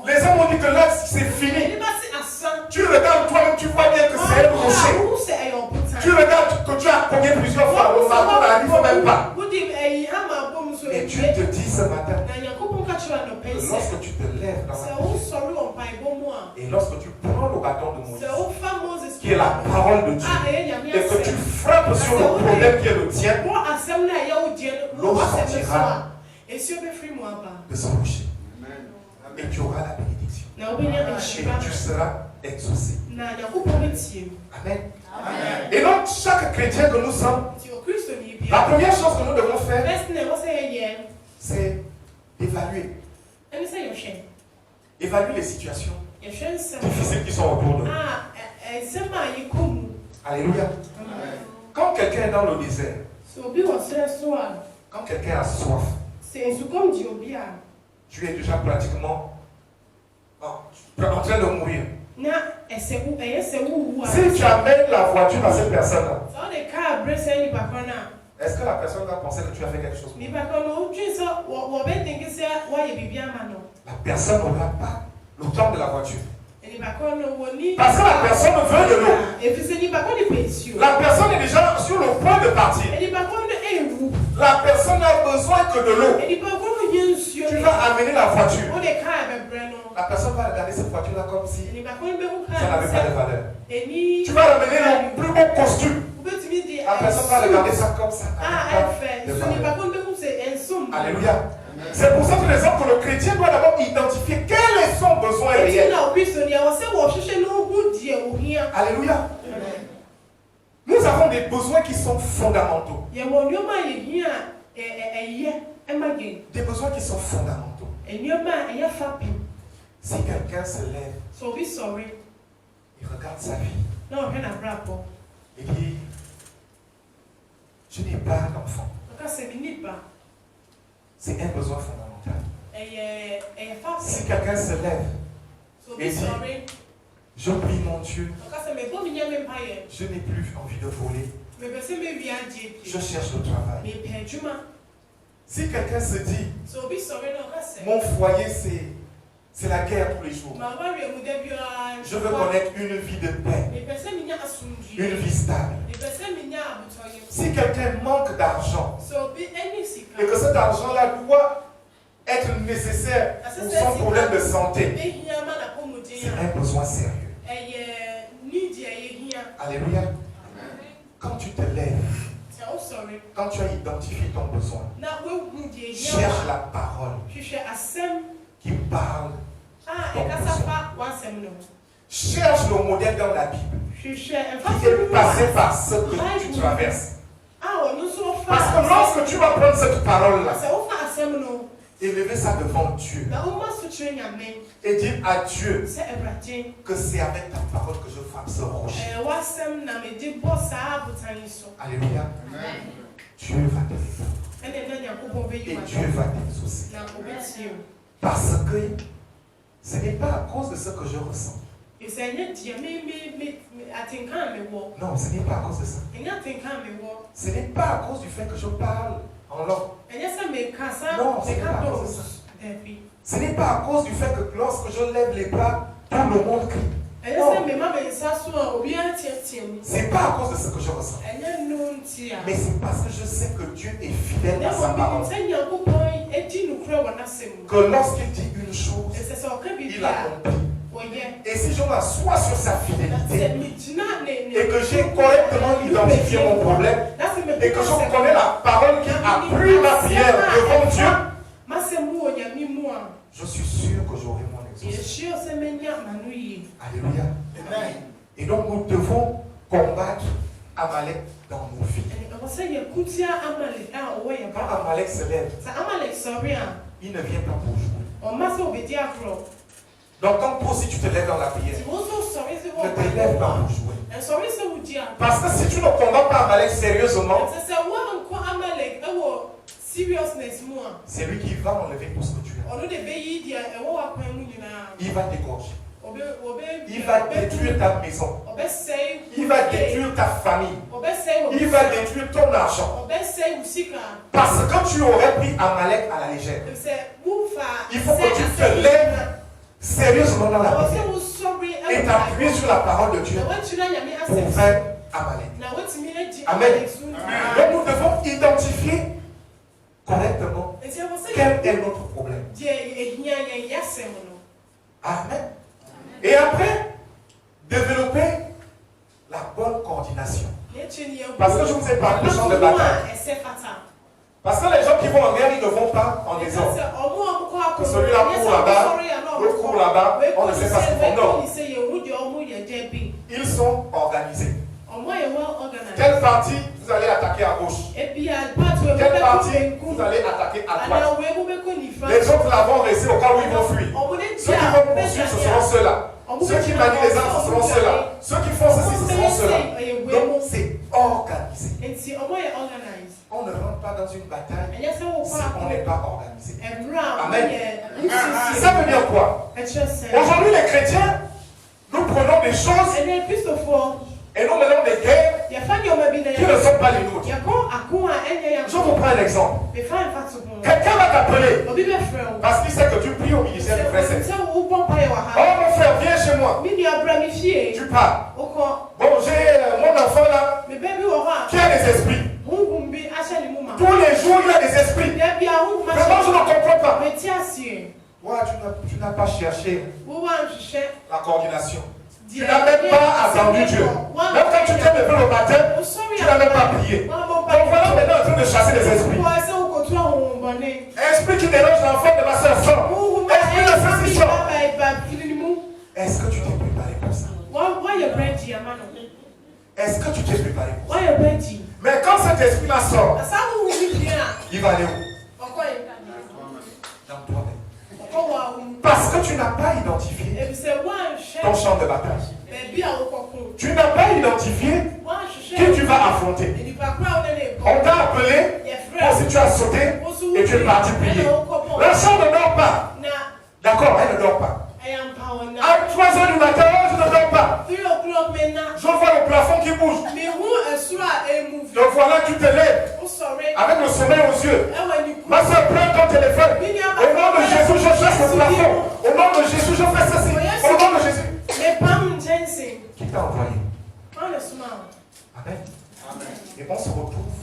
Les hommes ont dit que là, c'est fini. Tu regardes toi-même, tu vois bien que c'est un rocher. Tu regardes que tu as cogné plusieurs fois. Le marteau n'arrive même pas. Et Dieu te dit ce matin, lorsque tu te lèves dans la prière, et lorsque tu prends le bâton de Moïse, qui est la parole de Dieu, et que tu frappes sur le problème qui est le tien, l'eau sortira de son rocher. Et tu auras la bénédiction. Et tu seras exaucé. Amen. Et donc Donc, chaque chrétien que nous sommes, la première chose que nous devons faire, c'est d'évaluer. Évaluer les situations difficiles qui sont autour de nous. Alléluia. Quand quelqu'un est dans le désert, quand quelqu'un a soif, tu es déjà pratiquement en train de mourir. Si tu amènes la voiture à cette personne-là, est-ce que la personne va penser que tu as fait quelque chose? La personne n'aura pas le temps de la voiture. Parce que la personne veut de l'eau. La personne est déjà sur le point de partir. La personne n'a besoin que de l'eau. Tu vas amener la voiture. La personne va regarder cette voiture-là comme si ça n'avait pas de valeur. Tu vas ramener le plus beau costume. La personne va regarder ça comme ça. Alléluia. C'est pour ça que les hommes que le chrétien doit d'abord identifier quel est son besoin réel. Alléluia. Nous avons des besoins qui sont fondamentaux. Des besoins qui sont fondamentaux. Si quelqu'un se lève, il regarde sa vie. Il dit, je n'ai pas d'enfant. C'est un besoin fondamental. Si quelqu'un se lève et dit, je prie mon Dieu, je n'ai plus envie de voler, je cherche le travail. Si quelqu'un se dit, mon foyer c'est la guerre tous les jours, je veux connaître une vie de paix, une vie stable. Si quelqu'un manque d'argent et que cet argent-là doit être nécessaire pour son problème de santé, c'est un besoin sérieux. Alléluia. Quand tu te lèves, quand tu as identifié ton besoin, cherche la parole qui parle ton besoin. Cherche le modèle dans la Bible qui est passé par ce que tu traverses. Parce que lorsque tu vas prendre cette parole-là, élever ça devant Dieu et dire à Dieu que c'est avec ta parole que je frappe ce rocher. Alléluia. Dieu va te répondre et Dieu va t'exaucer. Parce que ce n'est pas à cause de ce que je ressens. Non, ce n'est pas à cause de ça. Ce n'est pas à cause du fait que je parle en langue. Non, ce n'est pas à cause de ça. Ce n'est pas à cause du fait que lorsque je lève les bras, tout le monde crie. Non. C'est pas à cause de ce que je ressens. Mais c'est parce que je sais que Dieu est fidèle à sa parole. Que lorsqu'il dit une chose, il accomplit. Et si je m'assois sur sa fidélité et que j'ai correctement identifié mon problème et que je connais la parole qui appuie ma prière devant Dieu, je suis sûr que j'aurai mon exaucement. Alléluia. Et donc nous devons combattre Amalek dans nos vies. Quand Amalek se lève, il ne vient pas pour jouer. Donc quand toi aussi tu te lèves dans la prière, ne te lève pas pour jouer. Parce que si tu ne combats pas Amalek sérieusement, c'est lui qui va enlever tout ce que tu as. Il va t'égorger. Il va détruire ta maison. Il va détruire ta famille. Il va détruire ton argent. Parce que tu aurais pris Amalek à la légère. Il faut que tu te lèves sérieusement dans la prière et t'appuyer sur la parole de Dieu pour vaincre Amalek. Amen. Donc nous devons identifier correctement quel est notre problème. Amen. Et après, développer la bonne coordination. Parce que je vous ai parlé du champ de bataille. Parce que les gens qui vont en guerre, ils ne vont pas en désordre. Que celui-là court là-bas, l'autre court là-bas, on ne sait pas ce qu'ils font. Non. Ils sont organisés. Quelle partie vous allez attaquer à gauche? Quelle partie vous allez attaquer à droite? Les autres là vont rester au cas où ils vont fuir. Ceux qui vont poursuivre, ce seront ceux-là. Ceux qui manient les armes, ce seront ceux-là. Ceux qui font ceci, ce seront ceux-là. Donc c'est organisé. On ne rentre pas dans une bataille si on n'est pas organisé. Amen. Ça veut dire quoi? Aujourd'hui, les chrétiens, nous prenons des choses et nous menons des guerres qui ne sont pas les nôtres. Je vous prends un exemple. Quelqu'un va t'appeler parce qu'il sait que tu pries au ministère du frère. Oh mon frère, viens chez moi. Tu parles. Bon, j'ai mon enfant là qui a des esprits. Tous les jours, il y a des esprits. Vraiment, je ne comprends pas. Ouais, tu n'as pas cherché la coordination. Tu n'as même pas attendu Dieu. Même quand tu t'es levé le matin, tu n'as même pas prié. Donc voilà, maintenant en train de chasser les esprits. Esprit qui dérange l'enfant de ma soeur sort. Esprit de ceci sort. Est-ce que tu t'es préparé pour ça? Est-ce que tu t'es préparé pour ça? Mais quand cet esprit-là sort, il va aller où? Dans toi-même. Parce que tu n'as pas identifié ton champ de bataille. Tu n'as pas identifié qui tu vas affronter. On t'a appelé, si tu as sauté et tu es parti prier. La chambre ne dort pas. D'accord, elle ne dort pas. À 3 h du matin, je ne dors pas. Je vois le plafond qui bouge. Donc voilà, tu te lèves avec le sommeil aux yeux. Ma soeur, prends ton téléphone. Au nom de Jésus, je chasse le plafond. Au nom de Jésus, je fais ceci. Au nom de Jésus. Qui t'a envoyé? Amen. Et on se retrouve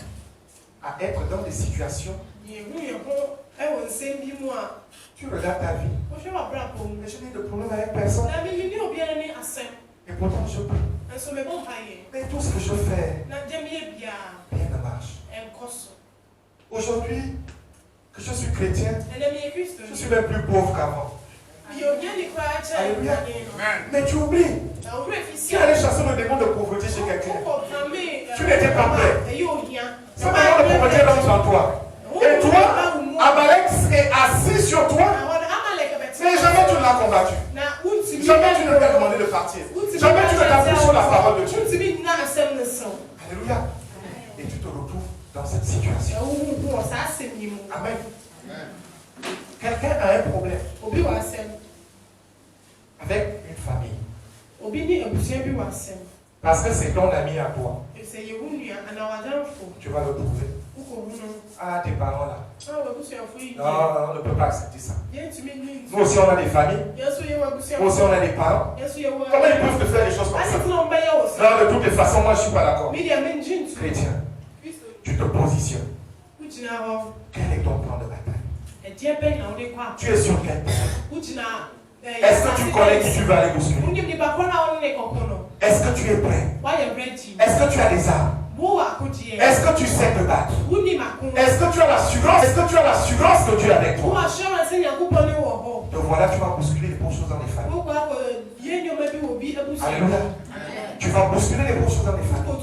à être dans des situations. Tu regardes ta vie. Mais je n'ai de problème avec personne. Et pourtant je prie. Mais tout ce que je fais, rien ne marche. Aujourd'hui, que je suis chrétien, je suis même plus pauvre qu'avant. Alléluia. Mais tu oublies. Tu allais chasser le démon de pauvreté chez quelqu'un. Tu n'étais pas prêt. Ce démon de pauvreté rentre en toi. Et toi, Amalek est assis sur toi. Mais jamais tu ne l'as combattu. Jamais tu ne t'as demandé de partir. Jamais tu ne t'as pris sur la parole de Dieu. Alléluia. Et tu te retrouves dans cette situation. Amen. Quelqu'un a un problème avec une famille. Parce que c'est ton ami à toi. Tu vas le trouver. Ah, tes parents là. Non, on ne peut pas accepter ça. Nous aussi on a des familles. Nous aussi on a des parents. Comment ils peuvent te faire des choses comme ça? Non, de toutes les façons, moi je ne suis pas d'accord. Chrétien, tu te positionnes. Quel est ton plan de bataille? Tu es sur quel plan? Est-ce que tu connais qui tu vas aller bousculer? Est-ce que tu es prêt? Est-ce que tu as des armes? Est-ce que tu sais te battre? Est-ce que tu as l'assurance? Est-ce que tu as l'assurance que Dieu est avec toi? Donc voilà, tu vas bousculer les bonnes choses dans les familles. Alléluia. Tu vas bousculer les bonnes choses dans les familles.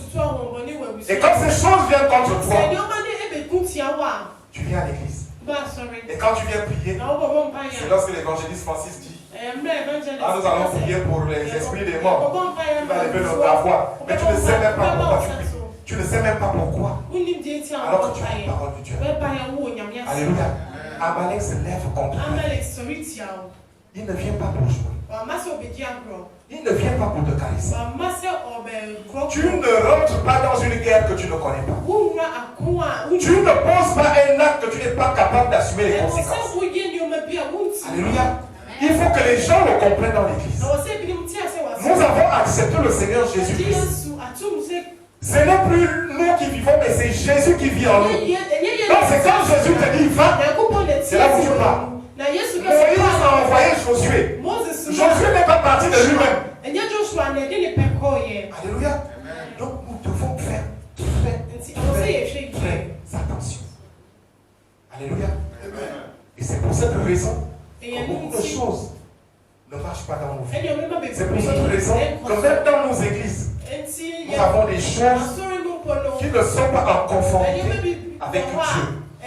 Et quand ces choses viennent contre toi, tu viens à l'église. Et quand tu viens prier, c'est lorsque l'évangéliste Francis dit: ah, nous allons prier pour les esprits des morts. Tu vas lever ta voix. Mais tu ne sais même pas pourquoi tu pries. Tu ne sais même pas pourquoi. Alors que tu as la parole de Dieu. Alléluia. Amalek se lève contre toi. Il ne vient pas pour jouer. Il ne vient pas pour te caresser. Tu ne rentres pas dans une guerre que tu ne connais pas. Tu ne poses pas un acte que tu n'es pas capable d'assumer les conséquences. Alléluia. Il faut que les gens le comprennent dans l'église. Nous avons accepté le Seigneur Jésus-Christ. Ce n'est plus nous qui vivons, mais c'est Jésus qui vit en nous. Donc c'est quand Jésus te dit va, c'est là où tu pars. Moïse a envoyé Josué. Josué n'est pas parti de lui-même. Alléluia. Donc nous devons faire très attention. Alléluia. Et c'est pour cette raison que beaucoup de choses ne marchent pas dans nos vies. C'est pour cette raison que même dans nos églises, nous avons des choses qui ne sont pas en conformité avec Dieu.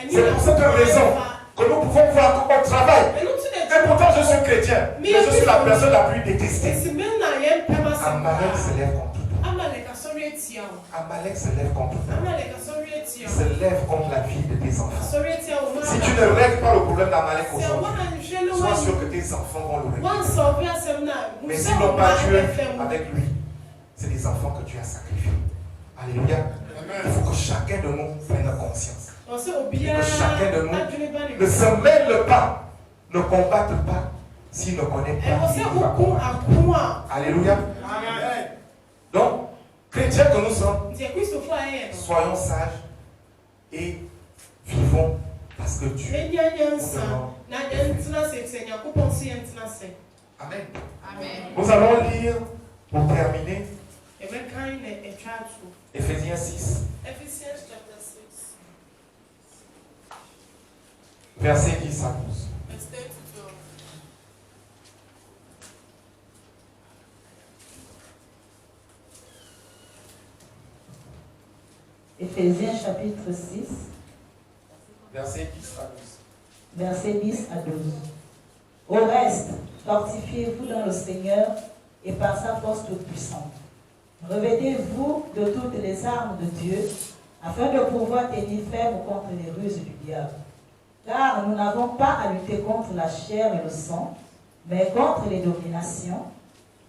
C'est pour cette raison que nous pouvons voir qu'on travaille. Et pourtant, je suis chrétien. Mais je suis la personne la plus détestée. Amalek se lève contre toi. Amalek se lève contre toi. Il se lève contre la vie de tes enfants. Si tu ne règles pas le problème d'Amalek aujourd'hui, sois sûr que tes enfants vont le régler. Mais s'ils n'ont pas Dieu avec lui, c'est des enfants que tu as sacrifiés. Alléluia. Il faut que chacun de nous prenne conscience. Que chacun de nous ne se mêle pas, ne combatte pas s'il ne connaît pas qui va combattre. Alléluia. Donc, chrétiens que nous sommes, soyons sages et vivons parce que Dieu nous demande. Amen. Nous allons lire pour terminer Éphésiens 6. Versets 10 à 12. Éphésiens chapitre 6. Versets 10 à 12. Versets 10 à 12. Au reste, fortifiez-vous dans le Seigneur et par sa force toute puissante. Revêtez-vous de toutes les armes de Dieu, afin de pouvoir tenir ferme contre les ruses du diable. Car nous n'avons pas à lutter contre la chair et le sang, mais contre les dominations,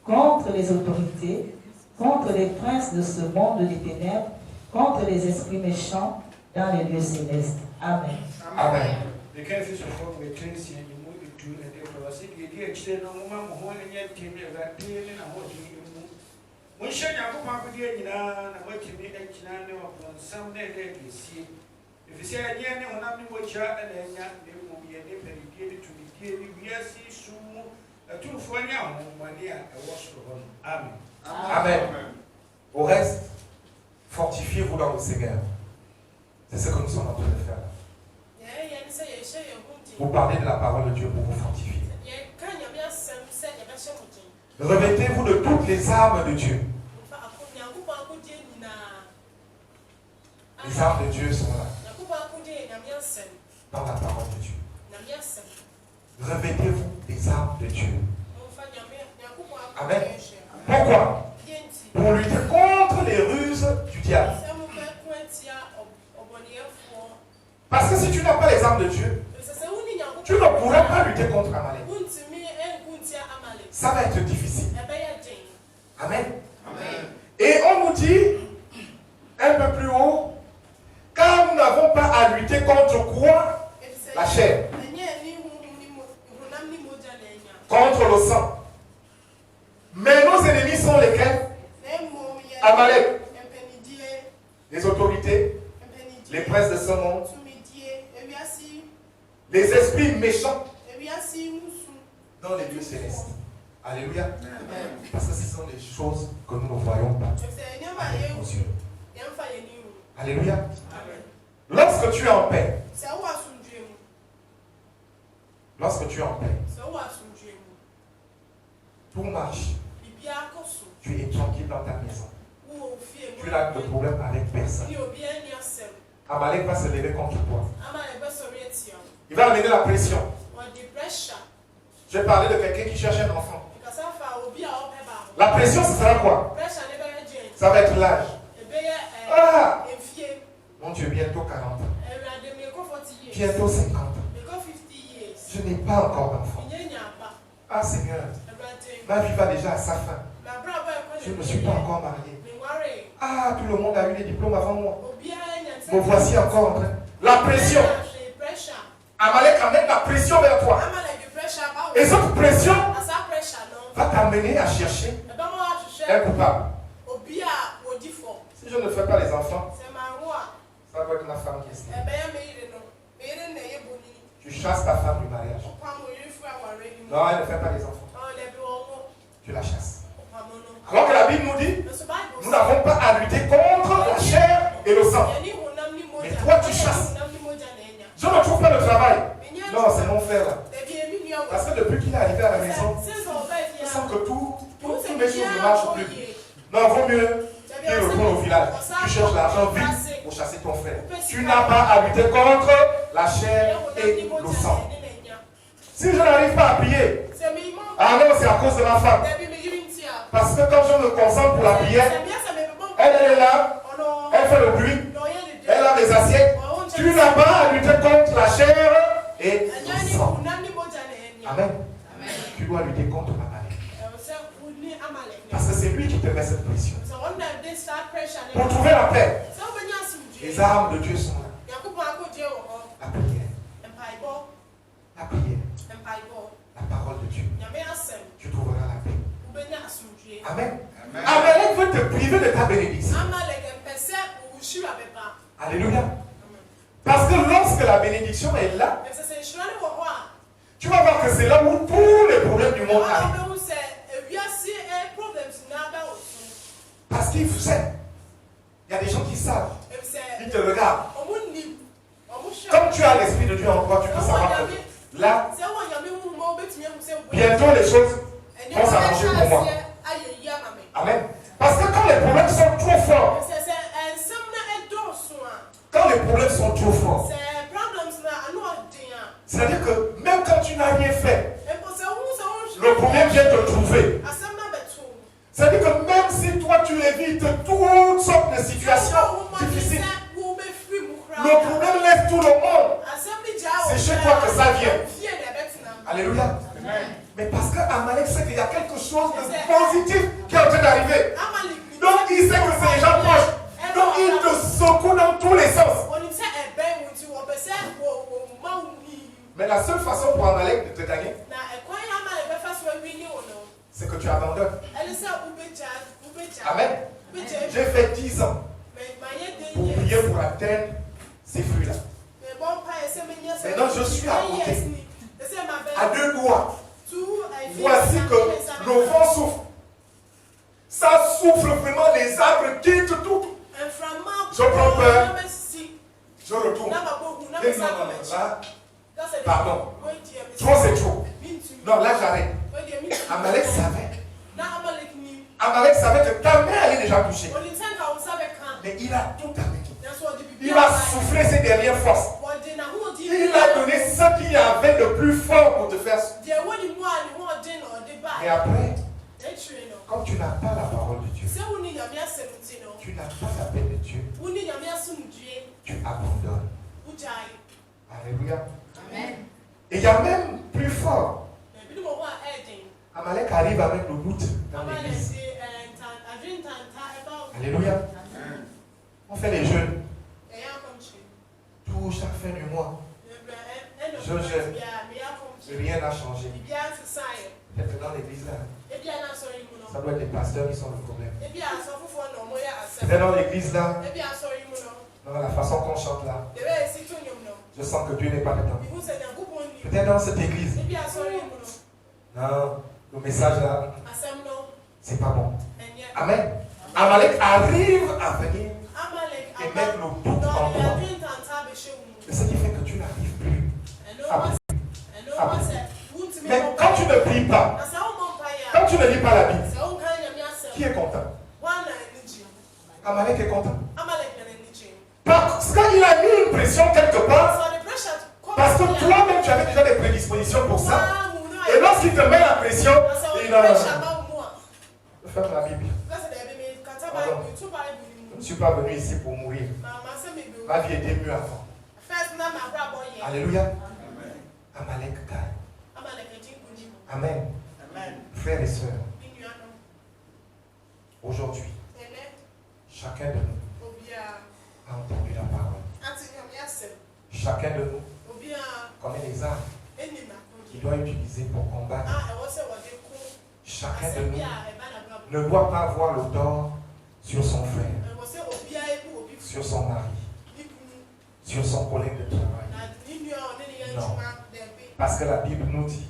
contre les autorités, contre les princes de ce monde des ténèbres, contre les esprits méchants dans les lieux célestes. Amen. Amen. Amen. Au reste, fortifiez-vous dans le Seigneur. C'est ce que nous sommes en train de faire. Vous parlez de la parole de Dieu pour vous fortifier. Revêtez-vous de toutes les armes de Dieu. Les armes de Dieu sont là. Dans la parole de Dieu. Revêtez-vous des armes de Dieu. Amen. Pourquoi? Pour lutter contre les ruses du diable. Parce que si tu n'as pas les armes de Dieu, tu ne pourras pas lutter contre Amalek. Ça va être difficile. Amen. Et on nous dit un peu plus haut, car nous n'avons pas à lutter contre quoi? La chair. Contre le sang. Mais nos ennemis sont lesquels? Amalek. Les autorités, les princes de ce monde, les esprits méchants dans les lieux célestes. Alléluia. Parce que ce sont des choses que nous ne voyons pas avec nos yeux. Alléluia. Lorsque tu es en paix, tout marche. Tu es tranquille dans ta maison. Tu n'as de problème avec personne. Amalek va se lever contre toi. Il va amener la pression. Je vais parler de quelqu'un qui cherche un enfant. La pression, ce sera quoi? Ça va être l'âge. Ah! Mon Dieu, bientôt 40 ans. Bientôt 50 ans. Je n'ai pas encore d'enfant. Ah Seigneur, ma vie va déjà à sa fin. Je ne suis pas encore marié. Ah, tout le monde a eu des diplômes avant moi. Me voici encore en train. La pression. Amalek amène la pression vers toi. Et cette pression va t'amener à chercher un coupable. Si je ne fais pas les enfants, ça doit être ma femme qui est. Tu chasses ta femme du mariage. Non, elle ne fait pas les enfants. Tu la chasses. Alors que la Bible nous dit, nous n'avons pas à lutter contre la chair et le sang. Mais toi, tu chasses. Je ne trouve pas le travail. Non, c'est mon frère là. Parce que depuis qu'il est arrivé à la maison, je sens que toutes mes choses ne marchent plus. Non, vaut mieux qu'il retourne au village. Tu cherches l'argent vite pour chasser ton frère. Tu n'as pas à lutter contre la chair et le sang. Si je n'arrive pas à prier, ah non, c'est à cause de ma femme. Parce que quand je me concentre pour la prière, elle est là, elle fait le bruit, elle a les assiettes. Tu n'as pas à lutter contre la chair et le sang. Amen. Tu dois lutter contre Amalek. Parce que c'est lui qui te met cette pression. Pour trouver la paix, les armes de Dieu sont là. La prière. La prière. La parole de Dieu. Tu trouveras la paix. Amen. Amalek veut te priver de ta bénédiction. Alléluia. Parce que lorsque la bénédiction est là, tu vas voir que c'est là où tous les problèmes du monde arrivent. Parce qu'ils savent. Il y a des gens qui savent. Ils te regardent. Comme tu as l'Esprit de Dieu en toi, tu peux savoir que là, bientôt les choses vont s'arranger pour moi. Amen. Parce que quand les problèmes sont trop forts, c'est-à-dire que même quand tu n'as rien fait, le problème vient te trouver. C'est-à-dire que même si toi tu évites toutes sortes de situations difficiles, le problème lève tout le monde. C'est chez toi que ça vient. Alléluia. Mais parce qu'Amalek sait qu'il y a quelque chose de positif qui est en train d'arriver. Donc il sait que c'est les gens proches. Donc il te secoue dans tous les sens. Mais la seule façon pour Amalek de te gagner, c'est que tu abandonnes. Amen. J'ai fait 10 ans pour prier pour atteindre ces fruits-là. Maintenant je suis à côté, à 2 doigts. Voici que le vent souffle. Ça souffle vraiment, les arbres quittent tout. Je prends peur. Je retourne. Et non, là, pardon. Trop c'est trop. Non, là j'arrête. Amalek savait. Amalek savait que ta main allait déjà toucher. Mais il a tout arrêté. Il a soufflé ses dernières forces. Il a donné ce qu'il y avait de plus fort pour te faire. Et après, quand tu n'as pas la parole de Dieu, tu n'as pas la paix de Dieu, tu abandonnes. Alléluia. Amen. Et il y a même plus fort. Amalek arrive avec le doute dans l'église. Alléluia. On fait les jeûnes. Tout chaque fin du mois. Je jeûne. Rien n'a changé. Peut-être dans l'église là. Ça doit être les pasteurs qui sont le problème. Peut-être dans l'église là. Dans la façon qu'on chante là. Je sens que Dieu n'est pas dedans. Peut-être dans cette église. Non, le message là, c'est pas bon. Amen. Amalek arrive à venir et mettre le doute en toi. C'est ce qui fait que tu n'arrives plus à prier. Mais quand tu ne pries pas, quand tu ne lis pas la Bible, qui est content? Amalek est content. Parce qu'il a mis une pression quelque part. Parce que toi-même tu avais déjà des prédispositions pour ça. Et lorsqu'il te met la pression, il a... Ferme la Bible. Pardon. Je ne suis pas venu ici pour mourir. Ma vie était mieux avant. Alléluia. Amalek gagne. Amen. Frères et sœurs, aujourd'hui, chacun de nous a entendu la parole. Chacun de nous connaît les armes qu'il doit utiliser pour combattre. Chacun de nous ne doit pas avoir le tort sur son frère, sur son mari, sur son collègue de travail. Non. Parce que la Bible nous dit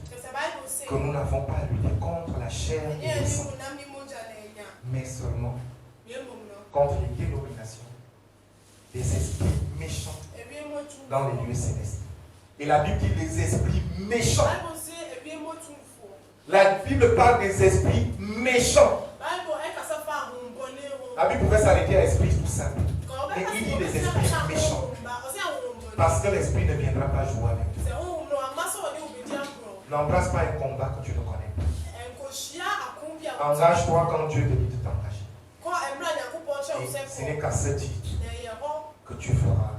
que nous n'avons pas à lutter contre la chair et le sang, mais seulement contre les dénominations des esprits méchants dans les lieux célestes. Et la Bible dit les esprits méchants. La Bible parle des esprits méchants. La Bible pouvait s'arrêter à l'esprit tout simple. Et il dit des esprits méchants. Parce que l'esprit ne viendra pas jouer avec toi. N'embrasse pas un combat que tu ne connais pas. Engage-toi quand Dieu te dit de t'engager. Et ce n'est qu'à ce titre que tu feras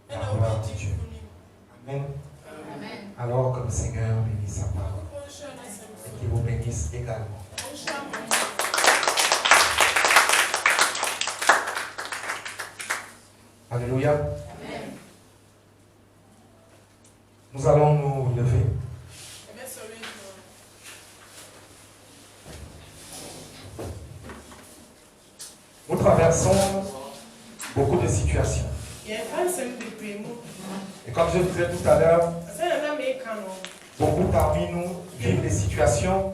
la gloire de Dieu. Amen. Alors que le Seigneur bénisse sa parole et qu'il vous bénisse également. Alléluia. Amen. Nous allons nous lever. Nous traversons beaucoup de situations. Et comme je disais tout à l'heure, beaucoup parmi nous vivent des situations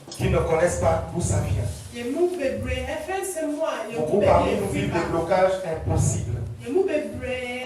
qui ne connaissent pas d'où ça vient. Beaucoup parmi nous vivent des blocages impossibles.